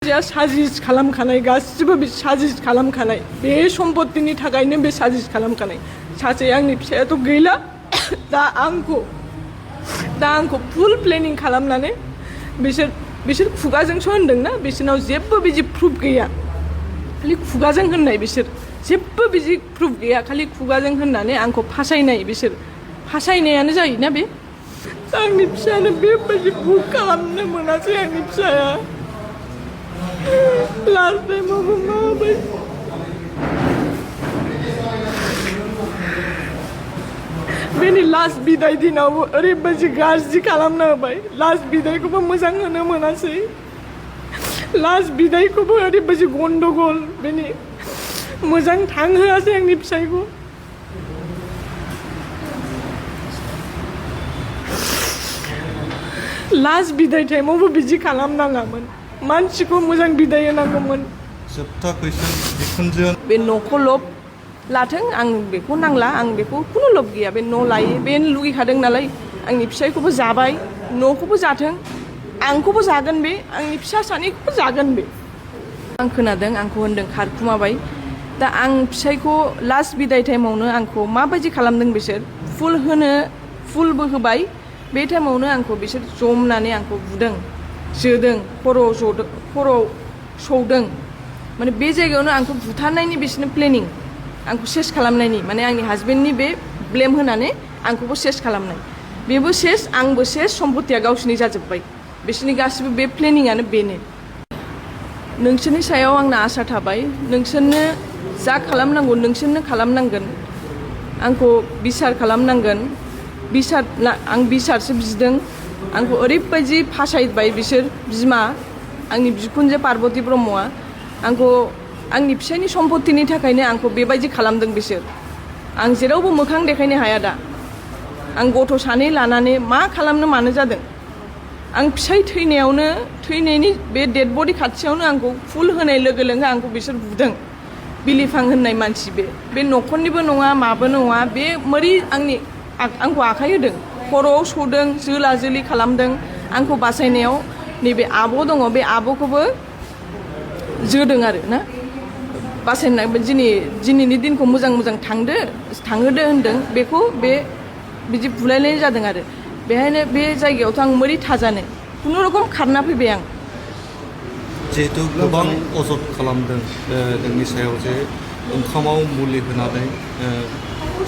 साजिश खालामखानाय गासिबो बे साजिश खालामखानाय बे सम्पत्तिनि थाखायनो बे साजिश खालामखानाय सासे आंनि फिसायाथ' गैला दा आंखौ फुल प्लेनिं खालामनानै बिसोर खुगाजोंसो होनदोंना बिसोरनाव जेबो बिदि प्रुफ गैया खालि खुगाजों होननाय बिसोर जेबो बिदि प्रुफ गैया खालि खुगाजों होननानै आंखौ फासायनाय बिसोर फासायनायानो जायोना बे आंनि फिसायानो बेबायदि भुल खालामनो मोनासै आंनि फिसाया लास्ट टाइमावबो माबाय बेनि लास्ट बिदाय दिनावबो ओरैबायदि गाज्रि खालामना होबाय लास्ट बिदायखौबो मोजां होनो मोनासै लास्ट बिदायखौबो ओरैबायदि गन्डगल बेनि मोजां थांहोआसै आंनि फिसायखौ लास्ट बिदाय टाइमावबो बिदि खालामनाङामोन मानसिखौ मोजां बिदाय होनांगौमोन जोबथा कुइसन बिखुनजो बे न'खौ लब लाथों आं बेखौ नांला आं बेखौ खुनु लब गैया बे न' लायो बे लुगैखादों नालाय आंनि फिसायखौबो जाबाय न'खौबो जाथों आंखौबो जागोन बे आंनि फिसा सानैखौबो जागोन बे आं खोनादों आंखौ होनदों खारखुमाबाय दा आं फिसायखौ लास्ट बिदाय टाइमावनो आंखौ माबायदि खालामदों बिसोर फुलबो होबाय बे टाइमावनो आंखौ बिसोर जमनानै आंखौ बुदों जोदों खर'आव सौदों माने बे जायगायावनो आंखौ बुथारनायनि बिसोरनो प्लेनिं आंखौ सेस खालामनायनि माने आंनि हाजबेन्डनि बे ब्लेम होनानै आंखौबो सेस खालामनाय बेबो सेस आंबो सेस सम्पत्तिया गावसिनि जाजोब्बाय बिसोरनि गासिबो बे प्लेनिंआनो बेनो नोंसोरनि सायाव आंना आसा थाबाय नोंसोरनो जा खालामनांगौ नोंसोरनो खालामनांगोन आंखौ बिसार खालामनांगोन आं बिसारसो बिदों आंखौ ओरैबायदि फासायबाय बिसोर बिमा आंनि बिखुनजो पार्बती ब्रह्मआ आंखौ आंनि फिसायनि सम्पत्तिनि थाखायनो आंखौ बेबायदि खालामदों बिसोर आं जेरावबो मोखां देखायनो हाया दा आं गथ' सानै लानानै मा खालामनो मानो जादों आं फिसाय थैनायनि बे डेड बडि खाथियावनो आंखौ फुल होनाय लोगो लोगो आंखौ बिसोर बुदों बिलिफां होननाय मानसि बे न'खरनिबो नङा माबो नङा बे मोरै आंखौ आखाइ होदों खर'आव सौदों जोला जोलि खालामदों आंखौ बासायनायाव नैबे आब' दङ बे आब'खौबो जोदों आरो ना बासायनाय दिनैनि दिनखौ मोजां थांहोदो होनदों बेखौ बिदि बुलायनाय जादों आरो बेहायनो बे जायगायावथ' आं मोरै थाजानो खुनुरखम खारना फैबाय आं जिहेतु गोबां अजद खालामदों नोंनि सायाव जे ओंखामाव मुलि होनानै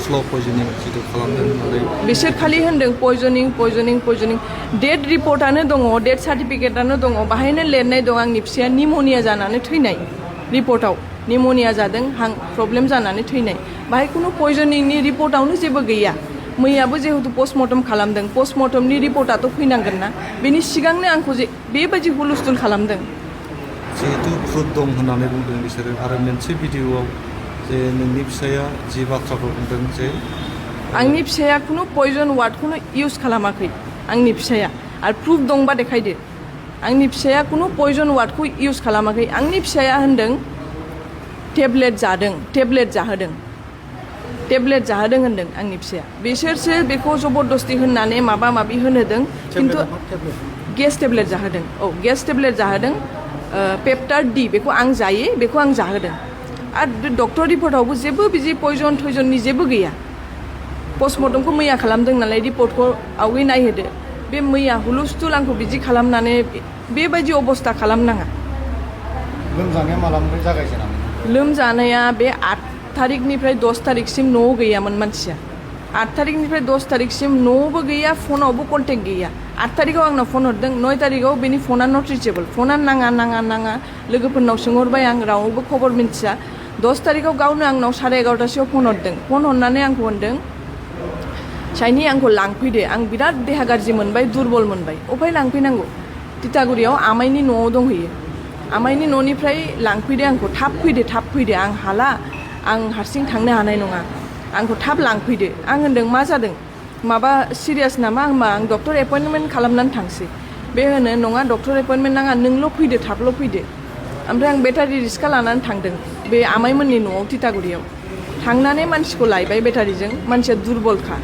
स्ल' पयजनिं जितु खालामदों होननानै बिसोर खालि होनदों पयजनिं डेट रिपर्टआनो दङ डेट सार्टिफिकेटआनो दङ बाहायनो लिरनाय दं आंनि फिसाया निम'निया जानानै थैनाय रिपर्टआव निम'निया जादों हां प्रब्लेम जानानै थैनाय बाहाय खुनु पयजनिंनि रिपर्टआवनो जेबो गैया मैयाबो जिहेतु पस्टमर्टम खालामदों पस्टमर्टमनि रिपर्टआथ' फैनांगोन ना बेनि सिगांनो आंखौ जे बेबायदि हुलुस्थुल खालामदों जिहेतु प्रुफ दं होननानै बुंदों बिसोरो आरो मोनसे भिडिअ'आव जे नोंनि फिसाया जि बाथ्राखौ बुंदों जे आंनि फिसाया खुनु पयजन वार्डखौनो इउज खालामाखै आंनि फिसाया आरो प्रुफ दंबा देखायदो आंनि फिसाया खुनु पयजन वार्डखौ इउज खालामाखै आंनि फिसाया होनदों टेब्लेट जाहोदों होनदों आंनि फिसाया बिसोरसो बेखौ जबरदस्ति होननानै माबा माबि होनहोदों खिन्थु गेस टेब्लेट जाहोदों पेप्टार डि बेखौ आं जायो बेखौ आं जाहोदों आरो डक्टर रिपर्टआवबो जेबो बिदि पयजन थयजननि जेबो गैया पस्टमर्टमखौ मैया खालामदों नालाय रिपर्टखौ आवगै नायहोदो बे मैया हुलुस्थुल आंखौ बिदि खालामनानै बेबायदि अबस्था खालामनाङा लोमजानाया मालानिफ्राय जागायजेनामोन लोमजानाया बे 8 थारिखनिफ्राय 10 थारिखसिम न'आव गैयामोन मानसिया 8 थारिखनिफ्राय 10 थारिखसिम न'आवबो गैया फनावबो कन्टेक्ट गैया 8 थारिखआव आंनाव फन हरदों 9 थारिखआव बेनि फना नट रिचेबल फना नाङा लोगोफोरनाव सोंहरबाय आं रावबो खबर मिन्थिया 10 थारिखआव गावनो आंनाव 11:30 फन हरदों फन हरनानै आंखौ होनदों साइनि आंखौ लांफैदो आं बिराद देहा गाज्रि मोनबाय दुरबल मोनबाय अफाय लांफैनांगौ तितागुरियाव आमाइनि न'आव दंहैयो आमाइनि न'निफ्राय लांफैदो आंखौ थाब फैदो आं हाला आं हारसिं थांनो हानाय नङा आंखौ थाब लांफैदो आं होनदों मा जादों माबा सिरियास नामा होमबा आं डक्टर एपइन्टमेन्ट खालामनानै थांसै बे होनो नङा डक्टर एपइन्टमेन्ट नाङा नोंल' फैदो थाबल' फैदो ओमफ्राय आं बेटारि रिक्सा लानानै थांदों बे आमाइमोननि न'आव तितागुरियाव थांनानै मानसिखौ लायबाय बेटारिजों मानसिया दुरबलखा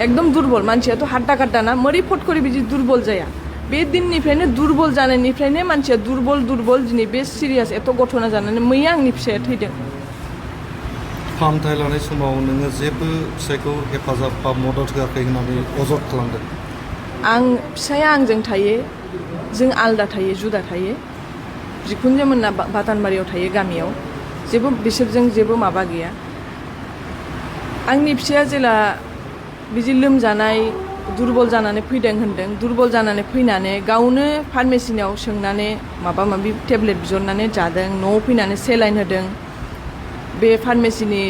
एकदम दुरबल मानसियाथ' हाड्डा काड्डा ना मोरै फट करि बिदि दुरबल जाया बे दिननिफ्रायनो दुरबल जानायनिफ्रायनो मानसिया दुरबल दिनै बे सिरियास एथ' घटना जानानै मैया आंनि फिसाया थैदों। फाहामथाय लानाय समाव नोङो जेबो फिसायखौ हेफाजाब बा मदद होआखै होननानै अजद खालामदों। आं फिसाया आंजों थायो, जों आलदा थायो, जुदा थायो। बिखुनजो मोनना बातानबारियाव थायो गामियाव, जेबो बिसोरजों जेबो माबा गैया। आंनि फिसाया जेला बिदि लोमजानाय दुरबल जानानै फैदों होनदों, दुरबल जानानै फैनानै गावनो फार्मेसिनाव सोंनानै माबा माबि टेब्लेट बिहरनानै जादों, न'आव फैनानै सेलाइन होदों। बे फार्मेसिनि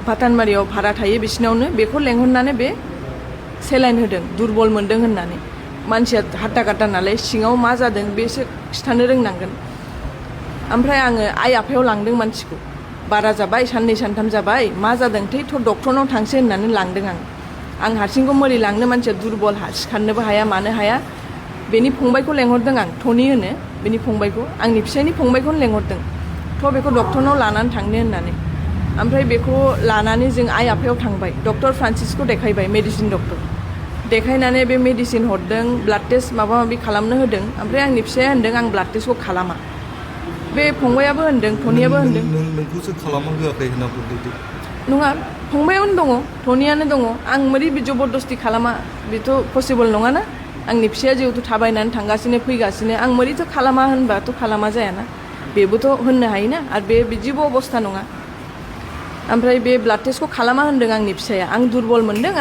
बातानबारियाव भारा थायो बिसिनावनो, बेखौ लेंहरनानै बे सेलाइन होदों दुरबल मोनदों होननानै। मानसिया हाट्टा काट्टा नालाय सिङाव मा जादों बेसो खिथानो रोंनांगोन। ओमफ्राय आङो आइ आफायाव लांदों मानसिखौ, बारा जाबाय साननै सानथाम जाबाय मा जादोंथाय थ' डक्टरनाव थांसै होननानै लांदों आं हारसिंखौ मोरै लांनो, मानसिया दुरबल सिखारनोबो हाया मानो हाया। बेनि फंबायखौ लेंहरदों आं, टनि होनो बेनि फंबायखौ, आंनि फिसायनि फंबायखौनो लेंहरदों थ' बेखौ डक्टरनाव लानानै थांनो होननानै। ओमफ्राय बेखौ लानानै जों आइ आफायाव थांबाय, डक्टर फ्रान्सिसखौ देखायबाय, मेडिसिन डक्टर देखायनानै बे मेडिसिन हरदों, ब्लाड टेस्ट माबा माबि खालामनो होदों। ओमफ्राय आंनि फिसाया होनदों आं ब्लाड टेस्टखौ खालामा। बे फंबायाबो होनदों, टनियाबो होनदों नोंखौसो खालामनो होआखै होनना बुंदों। नङा, फंबायानो दङ, टनियानो दङ। आं बोरै जबरदस्ति खालामा, बेथ' पसिबोल नङाना। आंनि फिसाया जिहेतु थाबायनानै थांगासिनो फैगासिनो, आं बोरैथ' खालामा होनबाथ' खालामा जायाना, बेबोथ' होननो हायोना। आरो बे बिदिबो अबस्था नङा। ओमफ्राय बे ब्लाड टेस्टखौ खालामा होनदों आंनि फिसाया। आं दुरबल मोनदों,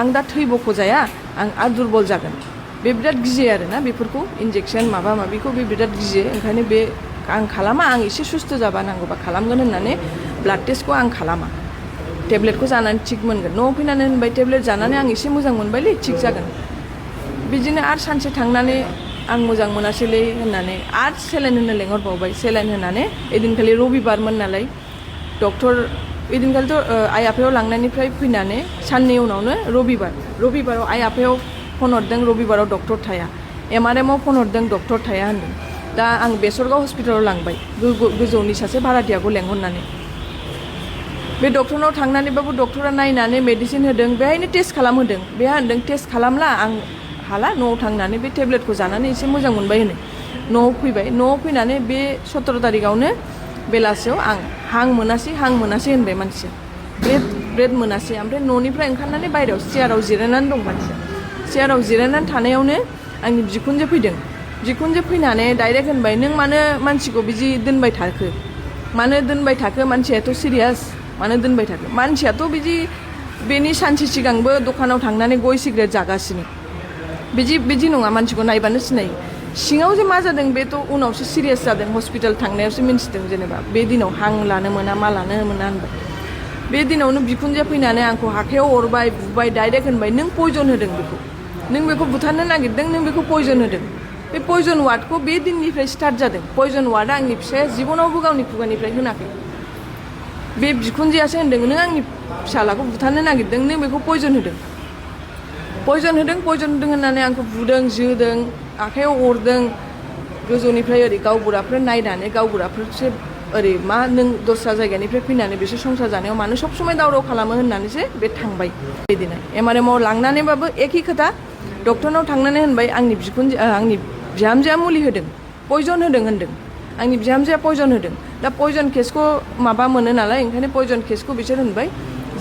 आं दा थै बख'जाया, आं आरो दुरबल जागोन। बे बिराद गियो आरोना बेफोरखौ, इन्जेक्सन माबा माबिखौ बे बिराद गियो। ओंखायनो बे आं खालामा, आं एसे सुस्थ' जाबा नांगौबा खालामगोन होननानै ब्लाड टेस्टखौ आं खालामा। टेब्लेटखौ जानानै थिग मोनगोन, न'आव फैनानै होनबाय टेब्लेट जानानै आं एसे मोजां मोनबायलै, थिग जागोन। बिदिनो आरो सानसे थांनानै आं मोजां मोनासैलै होननानै आरो सेलाइन होनो लेंहरबावबाय। सेलाइन होनानै ओइदिनखालि रबिबारमोन नालाय, डक्टर ओइदिनखालिथ' आइ आफायाव लांनायनिफ्राय फैनानै साननै उनावनो रबिबाराव आइ आफायाव फन हरदों, रबिबाराव डक्टर थाया। MRMआव फन हरदों, डक्टर थाया होनदों। दा आं बेसरगाव हस्पिटालाव लांबाय, गोजौनि सासे भाराथियाखौ लेंहरनानै। बे डक्टरनाव थांनानैबाबो डक्टरा नायनानै मेडिसिन होदों, बेहायनो टेस्ट खालामहोदों। बेहा होनदों टेस्ट खालामला, आं हाला, न'आव थांनानै बे टेब्लेटखौ जानानै एसे मोजां मोनबाय होनो। न'आव फैबाय, न'आव फैनानै बे 17 तारिखावनो बेलासियाव आं हां मोनासै होनबाय मानसिया, ब्रेड मोनासै। ओमफ्राय न'निफ्राय ओंखारनानै बायहेरायाव चेयाराव जिरायनानै दं मानसिया। चेयाराव जिरायनानै थानायावनो आंनि बिखुनजो फैदों। बिखुनजो फैनानै डाइरेक्ट होनबाय, नों मानो मानसिखौ बिदि दोनबाय थाखो, मानो दोनबाय थाखो, मानसियाथ' सिरियास, मानो दोनबाय थाखो। मानसियाथ' बेनि सानसे सिगांबो दखानाव थांनानै गय सिगारेट जागासिनो। बिदि नङा, मानसिखौ नायबानो सिनायो। सिङाव जे मा जादों बेथ' उनावसो सिरियास जादों, हस्पिटाल थांनायावसो मिन्थिदों। जेनेबा बे दिनाव हां लानो मोना मा लानो मोना होनबाय। बे दिनावनो बिखुनजोआ फैनानै आंखौ आखाइयाव अरबाय, बुबाय, डाइरेक्ट होनबाय नों पयजन होदों बेखौ, नों बेखौ बुथारनो नागिरदों, नों बेखौ पयजन होदों। बे पयजन वार्डखौ बे दिननिफ्राय स्टार्ट जादों। पयजन वार्डआ आंनि फिसाया जिबनावबो गावनि खुगानिफ्राय होनाखै। बे बिखुनजोआसो होनदों नों आंनि फिसालाखौ बुथारनो नागिरदों, नों बेखौ पयजन होदों होननानै आंखौ बुदों, जोदों, आखाइयाव अरदों। गोजौनिफ्राय ओरै गावबुराफोर नायनानै, गावबुराफोरसो ओरै मा नों दस्रा जायगानिफ्राय फैनानै बिसोर संसार जानायाव मानो सब समाय दावराव खालामो होननानैसो बे थांबाय। बिदिनो MRMआव लांनानैबाबो एखे खोथा, डक्टरनाव थांनानै होनबाय आंनि बिहामजोआ मुलि होदों, पयजन होदों होनदों। आंनि बिहामजोआ पयजन होदों। दा पयजन केसखौ माबा मोनो नालाय, ओंखायनो पयजन केसखौ बिसोर होनबाय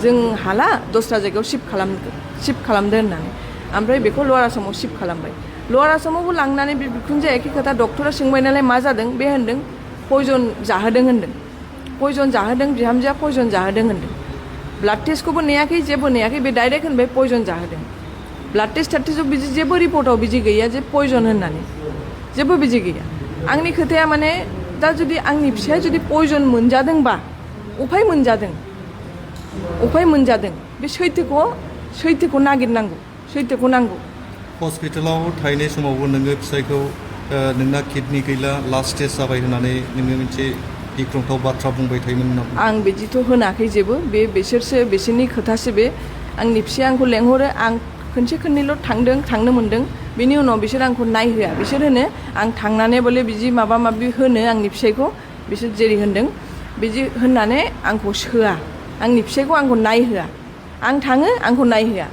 जों हाला, दस्रा जायगायाव शिफ्ट खालामदो होननानै। ओमफ्राय बेखौ लवार आसामाव शिफ्ट खालामबाय। लवार आसामावबो लांनानै बे बिखुनजोआ एखे खोथा, डक्टरा सोंबाय नालाय मा जादों, बे होनदों पयजन जाहोदों होनदों। पयजन जाहोदों, बिहामजोआ पयजन जाहोदों होनदों। ब्लाड टेस्टखौबो नेयाखै, जेबो नेयाखै, बे डाइरेक्ट होनबाय पयजन जाहोदों। ब्लाड टेस्टआव बिदि जेबो रिपर्टआव बिदि गैया जे पयजन होननानै, जेबो बिदि गैया। आंनि खोथाया माने दा जुदि आंनि फिसाया जुदि पयजन मोनजादोंबा, उफाय मोनजादों, बे सैथोखौ नागिरनांगौ, सैथोखौ नांगौ। हस्पिटालाव थाहैनाय समावबो नोङो फिसायखौ नोंना किडनि गैला, लास्ट स्टेज जाबाय होननानै नोङो मोनसे गिख्रंथाव बाथ्रा बुंबाय थायोमोन नामा? आं बिदिथ' होनाखै जेबो, बिसोरनि खोथासो बे। आंनि फिसाया आंखौ लेंहरो, आं खनसेल' थांनो मोन्दों। बेनि उनाव बिसोर आंखौ नायहोआ। बिसोर होनो आं थांनानै बले बिदि माबा माबि होनो आंनि फिसायखौ, बिसोर जेरै होनदों बिदि होननानै आंखौ सोआ, आंनि फिसायखौ आंखौ नायहोआ। आं थाङो, आंखौ नायहोआ,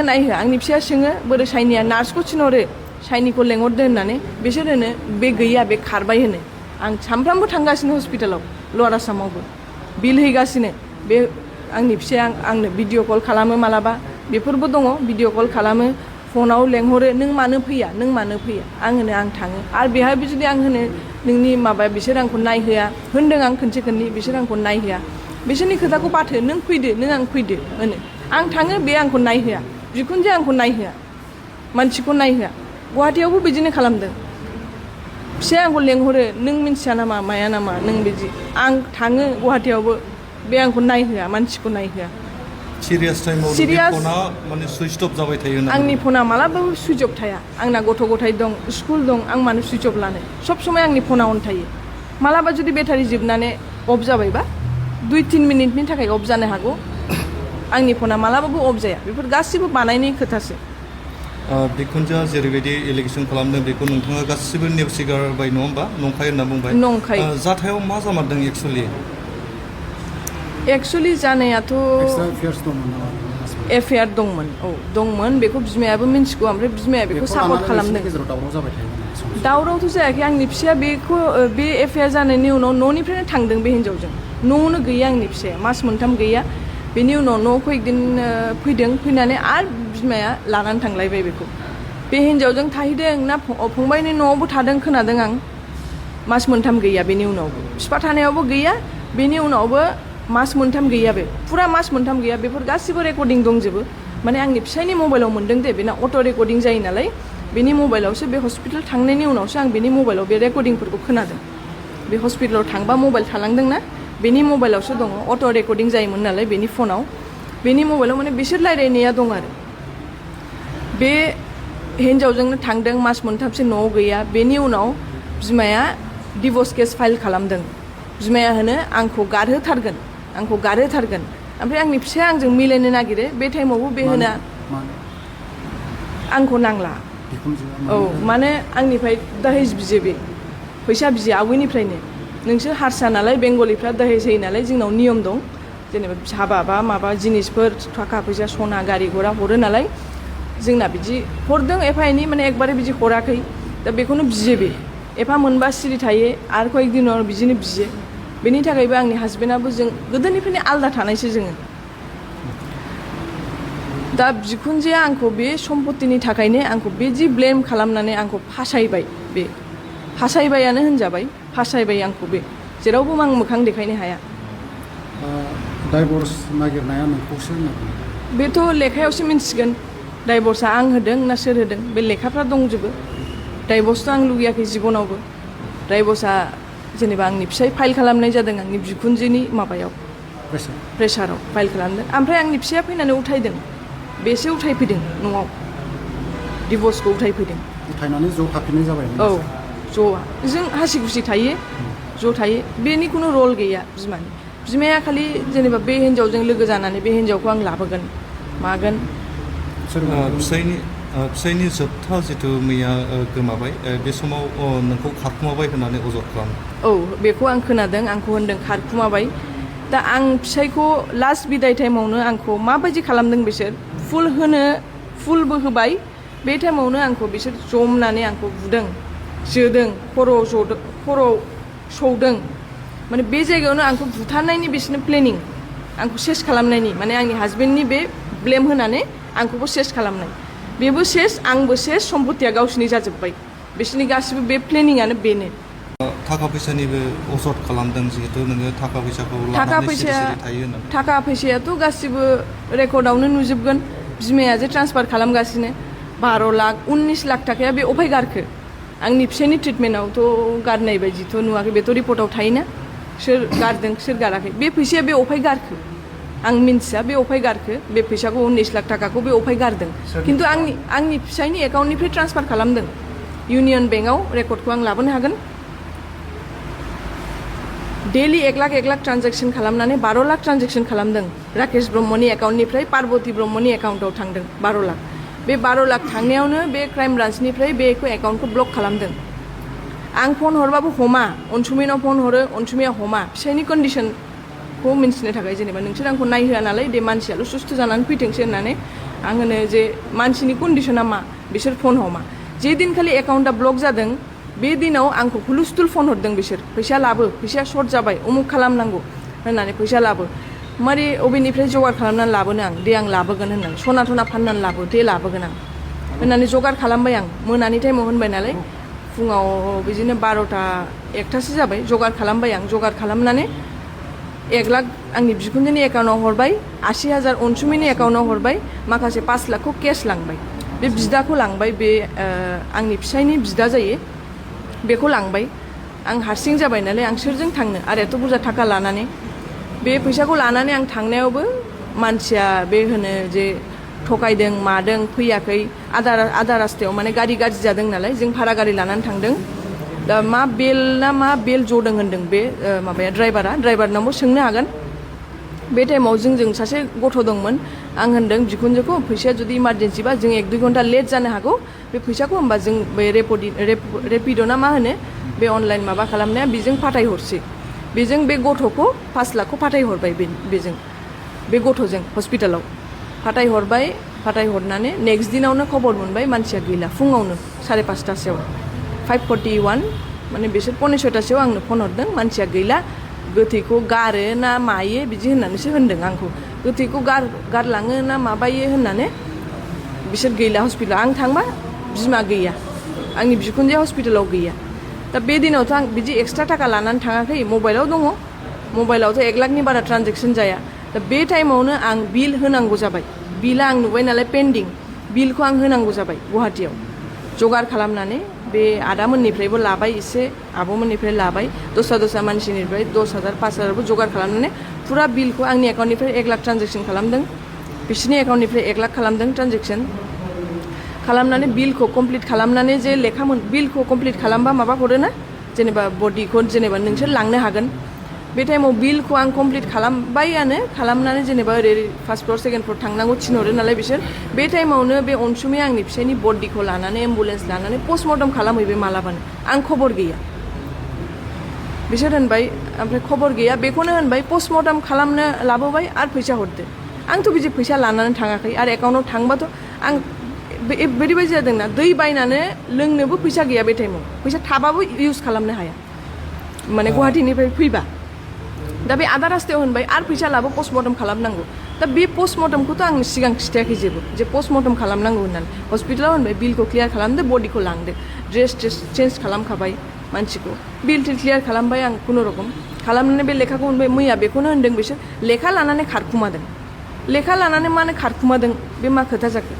नायहोआ। आंनि फिसाया सोङो बोरै साइनिया, नार्सखौ थिनहरो, साइनिखौ लेंहरदो होननानै बिसोर होनो बे गैया बे खारबाय होनो आं सामफ्रामबो थांगासिनो हस्पिटालाव लवार आसामावबो बिल हैगासिनो बे आंनि फिसाया आंनो भिडिअ कल खालामो मालाबा बेफोरबो दङ भिडिअ कल खालामो फनाव लेंहरो नों मानो फैया आं होनो आं थाङो आरो बेहायबो जुदि आं होनो नोंनि माबा बिसोर आंखौ नायहोआ होनदों आं खनसे खननै बिसोर आंखौ नायहोआ बिसोरनि खोथाखौ बाथो नों फैदो नों आं फैदो होनो आं थाङो बे आंखौ नायहोआ बिखुनजोआ आंखौ नायहोआ मानसिखौ नायहोआ गुवाहाटियावबो बिदिनो खालामदों फिसाया आंखौ लेंहरो नों मिन्थिया नामा माया नामा नों बिदि आं थाङो गुवाहाटियावबो बे आंखौ नायहोआ मानसिखौ नायहोआ सिरियास टाइमाव Serious- फना माने सुइच अफ जाबाय थायो होनना आंनि फना मालाबाबो सुइच अफ थाया आंना गथ' गथाय दं स्कुल दं आं मानो सुइच अफ लानो सब समय आंनि फना अन थायो मालाबा जुदि बेटारि जोबनानै अफ जाबायबा 2-3 मिनिटनि थाखाय अफ जानो हागौ आंनि फना मालाबाबो अफ जाया बेफोर गासिबो बानायनाय खोथासो बिखुनजोआ जेरैबायदि एलिगेसन खालामदों बेखौ नोंथाङा गासिबो नेवसिगारबाय नङा होमबा नंखाय होनना बुंबाय नंखाय जाथायाव मा जामारदों एक्सुवेलि जानायाथ' एक्सट्रा एफेयार्स दंमोन नामा एफआइआर दंमोन औ दंमोन बेखौ बिमायाबो मिन्थिगौ ओमफ्राय बिमाया बेखौ सापर्ट खालामदों गेजेराव दावराव जाबाय थायो दावरावथ' जायाखै आंनि फिसाया बेखौ बे एफआइआर जानायनि उनाव न'निफ्रायनो थांदों बे हिन्जावजों न'आवनो गैया आंनि फिसाया मास मोनथाम गैया बेनि उनाव न'खौ एकदिन फैदों फैनानै आरो बिमाया लानानै थांलायबाय बेखौ बे हिन्जावजों थाहैदों ना फंबायनि न'आवबो थादों खोनादों आं मास मोनथाम गैया बेनि उनावबो बिफा थानायावबो गैया बेनि उनावबो मास मोनथाम गैया बे फुरा मास मोनथाम गैया बेफोर गासिबो रेकर्डिं दंजोबो माने आंनि फिसायनि मबाइलाव मोन्दों दे बेना अट' रेकर्डिं जायो नालाय बेनि मबाइलावसो बे हस्पिटाल थांनायनि उनावसो आं बेनि मबाइलाव बे रेकर्डिंफोरखौ खोनादों बे हस्पिटालाव थांबा मबाइल थालांदोंना बेनि मबाइलावसो दङ अट' रेकर्डिं जायोमोन नालाय बेनि फनाव बेनि मबाइलाव माने बिसोर रायज्लायनाया दं आरो बे हिन्जावजोंनो थांदों मास मोनथामसो न'आव गैया बेनि उनाव बिमाया डिभर्स केस फाइल खालामदों बिमाया होनो आंखौ गारहोथारगोन ओमफ्राय आंनि फिसाया आंजों मिलायनो नागिरो बे टाइमावबो बे होना आंखौ नांला औ माने आंनिफ्राय दहेज बियो बे फैसा बियो आवैनिफ्रायनो नोंसोर हारसा नालाय बेंगलिफ्रा दहेज होयो नालाय जोंनाव नियम दं जेनेबा हाबा बा माबा जिनिसफोर थाखा फैसा सना गारि घोड़ा हरो नालाय जोंना बिदि हरदों एफा एनै माने एकबारे बिदि हराखै दा बेखौनो बियो बे एफा मोनबा सिरि थायो आरो कয়েक दिन उनाव बिदिनो बियो बेनि थाखायबो आंनि हासबेन्डआबो जों गोदोनिफ्रायनो आलदा थानायसो जोङो दा बिखुनजोआ आंखौ बे सम्पतिनि थाखायनो आंखौ बेदि ब्लेम खालामनानै आंखौ फासायबायानो होनजाबाय फासायबाय आंखौ बे जेरावबो आं मोखां देखायनो हाया डाइभर्स नागिरनाया नोंखौसो बेथ' लेखायावसो मिन्थिगोन डाइभर्सआ आं होदों ना सोर होदों बे लेखाफ्रा दंजोबो डाइभर्सथ' आं लुगैयाखै जिबनावबो डाइभर्सआ जेनेबा आंनि फिसाय फाइल खालामनाय जादों आंनि बिखुनजोनि माबायाव प्रेसाराव फाइल खालामदों ओमफ्राय आंनि फिसाया फैनानै उठायदों बेसो उठायफैदों न'आव डिभर्सखौ उठायफैदों उठायनानै ज' थाफिननाय जाबाय औ ज'आ जों हासि खुसि थायो ज' थायो बेनि खुनु रल गैया बिमाया खालि जेनेबा बे हिन्जावजों लोगो जानानै बे हिन्जावखौ आं लाबोगोन मागोन फिसायनि जोबथा जिथु मैया गोमाबाय बे समाव नोंखौ खारखुमाबाय होननानै अजद खालामो औ बेखौ आं खोनादों आंखौ होनदों खारखुमाबाय दा आं फिसायखौ लास्ट बिदाय टाइमावनो आंखौ माबायदि खालामदों बिसोर फुलबो होबाय बे टाइमावनो आंखौ बिसोर जमनानै आंखौ बुदों जोदों खर'आव सौदों माने बे जायगायावनो आंखौ बुथारनायनि बिसोरनो प्लेनिं आंखौ सेस खालामनायनि माने आंनि हासबेन्डनि बे ब्लेम होनानै आंखौबो सेस खालामनाय बेबो सेस आंबो सेस सम्पतिया गावसिनि जाजोब्बाय बिसोरनि गासिबो बे प्लेनिंआनो बेनो थाखा फैसानिबो अजद खालामदों जिहेतु नोङो थाखा फैसाखौ लानानै सिरि थायो होननानै थाखा फैसायाथ' गासिबो रेकर्डआवनो नुजोबगोन बिमाया जे ट्रान्सफार खालामगासिनो 12 लाख 19 लाख थाखाया बे अफाय गारखो आंनि फिसायनि ट्रिटमेन्टआवथ' गारनाय बायदिथ' नुवाखै बेथ' रिपर्टआव थायोना सोर गारदों सोर गाराखै बे फैसाया बे अफाय गारखो आं मिन्थिया बे अफाय गारखो बे फैसाखौ 19 लाख थाखाखौ बे अफाय गारदों खिन्थु आंनि फिसायनि एकाउन्टनिफ्राय ट्रान्सफार खालामदों इउनियन बेंकआव रेकर्डखौ आं लाबोनो हागोन डेलि 1 लाख ट्रान्जेक्सन खालामनानै 12 लाख ट्रान्जेक्सन खालामदों राकेश ब्रह्मनि एकाउन्टनिफ्राय पार्बती ब्रह्मनि एकाउन्टआव थांदों 12 लाख बे 12 लाख थांनायावनो बे क्राइम ब्रान्चनिफ्राय बेखौ एकाउन्टखौ ब्लक खालामदों आं फन हरबाबो हमा अनसुमिनाव फन हरो अनसुमिया हमा फिसायनि कन्डिसनखौ मिन्थिनो थाखाय जेनेबा नोंसोर आंखौ नायहोआ नालाय दे मानसियाल' सुस्थ' जानानै फैथोंसो होननानै आं होनो जे मानसिनि कन्डिसना मा बिसोर फन हमा जे दिनखालि एकाउन्टआ ब्लक जादों बे दिनाव आंखौ हुलुस्थुल फन हरदों बिसोर फैसा लाबो फैसाया सर्ट जाबाय उमुक खालामनांगौ होननानै फैसा लाबो मारै अबेनिफ्राय जगार खालामनानै लाबोनो आं दे आं लाबोगोन होननानै सना थना फाननानै लाबो दे लाबोगोन आं होननानै जगार खालामबाय आं मोनानि टाइमाव होनबाय नालाय फुङाव बिदिनो 12टा 1टासो जाबाय जगार खालामबाय आं जगार खालामनानै 1 लाख आंनि बिखुनजोनि एकाउन्टआव हरबाय 80,000 अनसुमिनि एकाउन्टआव हरबाय माखासे 5 लाखखौ केस लांबाय बे बिदाखौ लांबाय बे आंनि फिसायनि बिदा जायो बेखौ लांबाय आं हारसिं जाबाय नालाय आं सोरजों थांनो आरो एथ' बुरजा थाखा लानानै बे फैसाखौ लानानै आं थांनायावबो मानसिया बे होनो जे थगायदों मादों फैयाखै आधा रास्तायाव माने गारि गाज्रि जादों नालाय जों भारा गारि लानानै थांदों दा मा बेल जदों होनदों बे माबाया ड्राइभारनावबो सोंनो हागोन बे टाइमाव जोंजों सासे गथ' दंमोन आं होनदों बिखुनजोखौ फैसाया जुदि इमारजेन्सिबा जों 1-2 घन्टा लेट जानो हागौ बे फैसाखौ होमबा जों बे रेपिड' ना मा होनो बे अनलाइन माबा खालामनाया बेजों फाथायहरसै बेजों बे गथ'खौ 5 लाखखौ फाथायहरबाय बेजों बे गथ'जों हस्पिटालाव फाथायहरनानै नेक्स्ट दिनावनो खबर मोनबाय मानसिया गैला फुङावनो 5:30टासोआव 5:41 माने बिसोर 5:45टासोआव आंनो फन हरदों मानसिया गैला गोथैखौ गारो ना मायो बिदि होननानैसो होनदों आंखौ गोथैखौ गारलाङो ना माबायो होननानै बिसोर गैला हस्पिटालाव आं थांबा बिमा गैया आंनि बिखुनजोआ हस्पिटालाव गैया दा बे दिनावथ' आं बिदि एक्सट्रा थाखा लानानै थाङाखै मबाइलाव दङ मबाइलावथ' 1 लाखनि बारा ट्रान्जेक्सन जाया दा बे टाइमावनो आं बिल होनांगौ जाबाय बिला आं नुबाय नालाय पेन्डिं बिलखौ आं होनांगौ जाबाय गुवाहाटियाव जगार खालामनानै बे आदामोननिफ्रायबो लाबाय एसे आब'मोननिफ्राय लाबाय दस्रा मानसिनिफ्राय 10,000 5,000बो जगार खालामनानै फुरा बिलखौ आंनि एकाउन्टनिफ्राय 1 लाख ट्रान्जेक्सन खालामदों बिसोरनि एकाउन्टनिफ्राय 1 लाख खालामदों ट्रान्जेक्सन खालामनानै बिलखौ कमप्लिट खालामनानै जे बिलखौ कमप्लिट खालामबा माबा हरोना जेनेबा बडिखौ जेनेबा नोंसोर लांनो हागोन बे टाइमाव बिलखौ आं कमप्लिट खालामनानै जेनेबा ओरै फार्स्ट फ्ल'र सेकेन्ड फ्ल'र थांनांगौ थिनहरो नालाय बिसोर बे टाइमावनो बे अनसुमिया आंनि फिसायनि बडिखौ लानानै एम्बुलेन्स लानानै पस्टमर्टम खालामहैबाय मालाबानो आं खबर गैया बिसोर होनबाय ओमफ्राय खबर गैया बेखौनो होनबाय पस्टमर्टम खालामनो लाबोबाय आरो फैसा हरदो आंथ' बिदि फैसा लानानै थाङाखै आरो एकाउन्टाव थांबाथ' आं बेबायदि जादोंना दै बायनानै लोंनोबो फैसा गैया बे टाइमाव फैसा थाबाबो इउज खालामनो हाया माने गुवाहाटिनिफ्राय फैबा दा बे आधा रास्तायाव होनबाय आरो फैसा लाबो पस्टमर्टम खालामनांगौ दा बे पस्टमर्टमखौथ' आं सिगां खिथायाखै जेबो जे पस्टमर्टम खालामनांगौ होननानै हस्पिटालाव होनबाय बिलखौ क्लियार खालामदो बडिखौ लांदो ड्रेस चेन्ज खालामखाबाय मानसिखौ बिल क्लियार खालामबाय आं खुनुरकम खालामनानै बे लेखाखौ मोनबाय मैया बेखौनो होनदों बिसोर लेखा लानानै खारखुमादों बे मा खोथा जाखो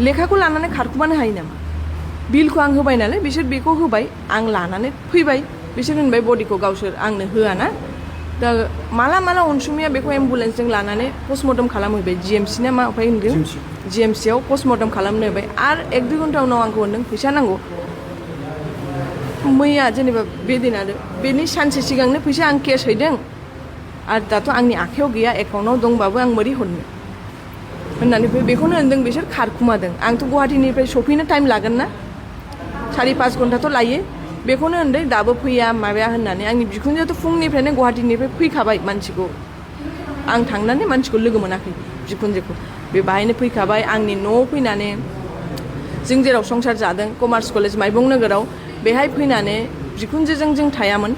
लेखाखौ लानानै खारखुमानो हायो नामा बिलखौ आं होबाय नालाय बिसोर बेखौ होबाय आं लानानै फैबाय बिसोर होनबाय बडिखौ गावसोर आंनो होआ ना दा माला अनसुमिया बेखौ एम्बुलेन्सजों लानानै पस्टमर्टम खालामहैबाय GMC ना मा ओमफ्राय होनदों GMCआव पस्टमर्टम खालामनो होबाय आरो 1-2 घन्टा उनाव आंखौ होनदों फैसा नांगौ मैया जेनेबा बे दिन आरो बेनि सानसे सिगांनो फैसा आं केस हैदों आरो दाथ' आंनि आखायाव गैया एकाउन्टाव दंबाबो आं बोरै हरनो होननानै बेखौनो होनदों बिसोर खारखुमादों आंथ' गुवाहाटिनिफ्राय सफैनो टाइम लागोन ना 4-5 घन्टाथ' लायो बेखौनो होनदों दाबो फैया माबाया होननानै आंनि बिखुनजोआथ' फुंनिफ्रायनो गुवाहाटिनिफ्राय फैखाबाय मानसिखौ आं थांनानै मानसिखौ लोगो मोनाखै बिखुनजोखौ बे बाहायनो फैखाबाय आंनि न'आव फैनानै जों जेराव संसार जादों कमार्स कलेज माइबं नोगोराव बेहाय फैनानै बिखुनजोजों जों थायामोन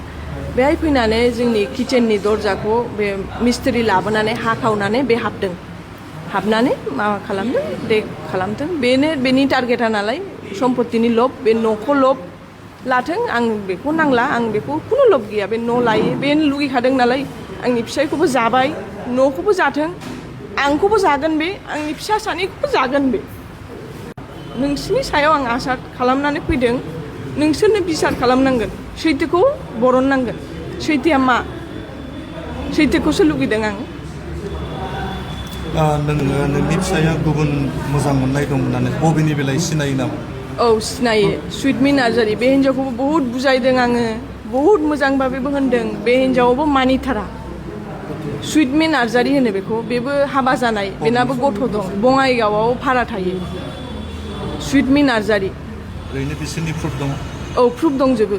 बेहाय फैनानै जोंनि किचेननि दरजाखौ बे मिस्ट्रि लाबोनानै हाखावनानै बे हाबनानै माबा खालामदों बेनि टारगेटा नालाय सम्पतिनि लब बे न'खौ लब लाथों आं बेखौ नांला आं बेखौ खुनु लब गैया बे न' लायो बे लुगैखादों नालाय आंनि फिसायखौबो जाबाय न'खौबो जाथों आंखौबो जागोन बे आंनि फिसा सानैखौबो जागोन बे नोंसिनि सायाव आं आसा खालामनानै फैदों नोंसोरनो बिसार खालामनांगोन सैथोखौ बरननांगोन सैथोआ मा सैथोखौसो लुगैदों आं नोंनि फिसाया गुबुन मोजां मोननाय दं होननानै बबेनि बेलाय सिनायो नामा औ सिनायो सुइटमि नार्जारि बे हिन्जावखौबो बहुद बुजायदों आङो बहुद मोजां भाबेबो होनदों बे हिन्जावाबो मानिथारा सुइटमि नार्जारि होनो बेबो हाबा जानाय बेनाबो गथ' दं बङाइगावआव भारा थायो सुइटमि नार्जारि ओरैनो बिसोरनि प्रुफ दं औ प्रुफ दंजोबो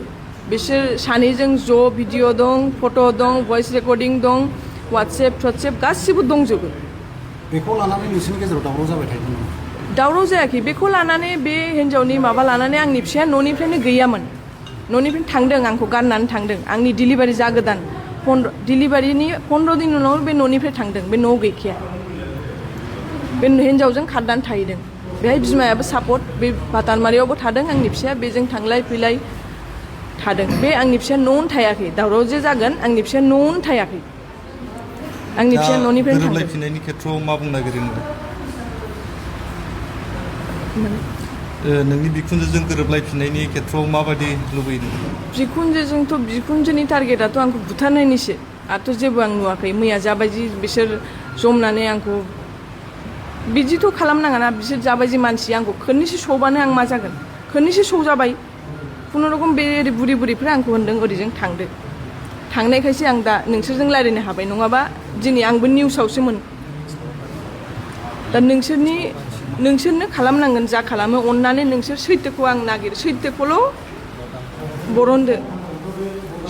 बिसोर सानैजों ज' भिडिअ' दं फट' दं भइस रेकर्डिं दं वाट्सएप गासिबो दंजोबो बेखौ लानानै नोंसोरनि गेजेराव दावराव जाबाय थायो दावराव जायाखै बेखौ लानानै बे हिन्जावनि माबा लानानै आंनि फिसाया न'निफ्रायनो गैयामोन न'निफ्रायनो थांदों आंखौ गारनानै थांदों आंनि डिलिभारि जागोदान डिलिभारिनि 15 दिन उनाव बे न'निफ्राय थांदों बे न'आव गैखाया बे हिन्जावजों खारनानै थाहैदों बेहाय बिमायाबो सापर्ट बे बातानमारियावबो थादों आंनि फिसाया बेजों थांलाय फैलाय थादों बे आंनि फिसाया न'आवनो थायाखै दावराव जे जागोन आंनि फिसाया न'आवनो थायाखै आंनि फिसाया न'निफ्रायनो थांदों गोरोबलायफिननायनि खेथ्रआव मा बुंनो नागिरदों नोंनि बिखुनजोजों गोरोबलायफिननायनि खेथ्रआव माबायदि लुबैदों बिखुनजोजोंथ' बिखुनजोनि टारगेटआथ' आंखौ बुथारनायनिसो आरोथ' जेबो आं नुवाखै मैया जाबायदि बिसोर जमनानै आंखौ बिदिथ' खालामनाङाना बिसोर जाबायदि मानसि आंखौ खोननैसो सौबानो आं मा जागोन खोननैसो सौजाबाय खुनुरखम बे बुरि बुरिफ्रा आंखौ होनदों ओरैजों थांदो थांनायखायसो आं दा नोंसोरजों रायज्लायनो हाबाय नङाबा दिनै आंबो निउसावसोमोन दा नोंसोरनो खालामनांगोन जा खालामो अननानै नोंसोर सैथोखौ आं नागिर सैथोखौल' बरनदो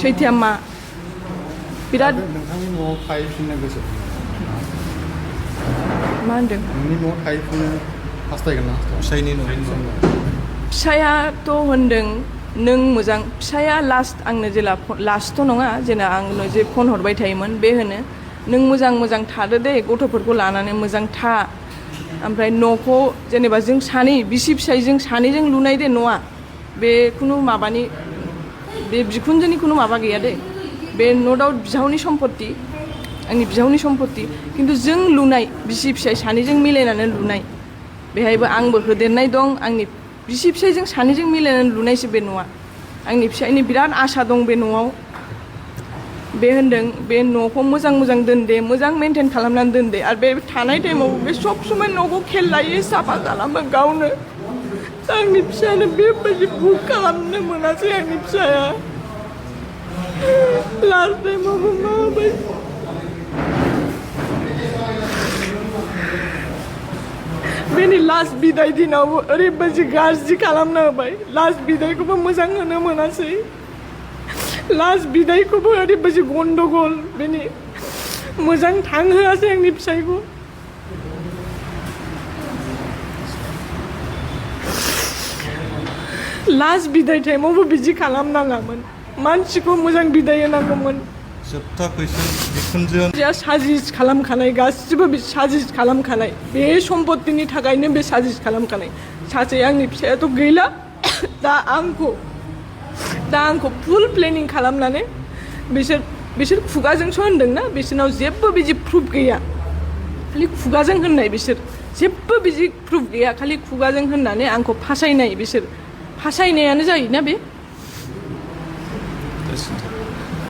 सैथोआ मा बिराद नोंथांनि न'आव थाहैफिननो गोसो मा होनदों नोंनि न'आव थाहैफिननो हास्थायगोन ना फिसायनि न'आव फिसायाथ' होनदों नों मोजां फिसाया लास्ट आंनो जेला लास्टथ' नङा जेला आंनो जे फन हरबाय थायोमोन बे होनो नों मोजां मोजां थादो दे गथ'फोरखौ लानानै मोजां था ओमफ्राय न'खौ जेनेबा जों सानै बिसि फिसायजों सानैजों लुनाय दे न'आ बे खुनु माबानि बे बिखुनजोनि खुनु माबा गैया दे बे न' दाउट बिहावनि सम्पत्ति आंनि बिहावनि सम्पत्ति खिन्थु जों लुनाय बिसि फिसाय सानैजों मिलायनानै लुनाय बेहायबो आंबो होदेरनाय दं आंनि बिसि फिसायजों सानैजों मिलायनानै लुनायसो बे न'आ आंनि फिसायनि बिराद आसा दं बे न'आव बे होनदों बे न'खौ मोजां मोजां दोनदे मोजां मेनटेन खालामनानै दोनदे आरो बे थानाय टाइमाव बे सब समाय न'खौ खेल लायो साफा खालामो गावनो आंनि फिसायानो बेबायदि भुल खालामनो मोनासै आंनि फिसाया लास्ट टाइमावबो माबाय बेनि लास्ट बिदाय दिनावबो ओरैबायदि गाज्रि खालामना होबाय लास्ट बिदायखौबो मोजां होनो मोनासै लास्ट बिदायखौबो ओरैबायदि गन्डगल बेनि मोजां थांहोआसै आंनि फिसायखौ लास्ट बिदाय टाइमावबो बिदि खालामनाङामोन मानसिखौ मोजां बिदाय होनांगौमोन जोबथा कुइसन बिखुनजोआ साजिस खालामखानाय गासिबो बे साजिस खालामखानाय बे सम्पत्तिनि थाखायनो बे साजिस खालामखानाय सासे आंनि फिसायाथ' गैला दा आंखौ फुल प्लेनिं खालामनानै बिसोर खुगाजोंसो होनदोंना बिसोरनाव जेबो बिदि प्रुफ गैया खालि खुगाजों होननाय बिसोर जेबो बिदि प्रुफ गैया खालि खुगाजों होननानै आंखौ फासायनाय बिसोर फासायनायानो जायोना बे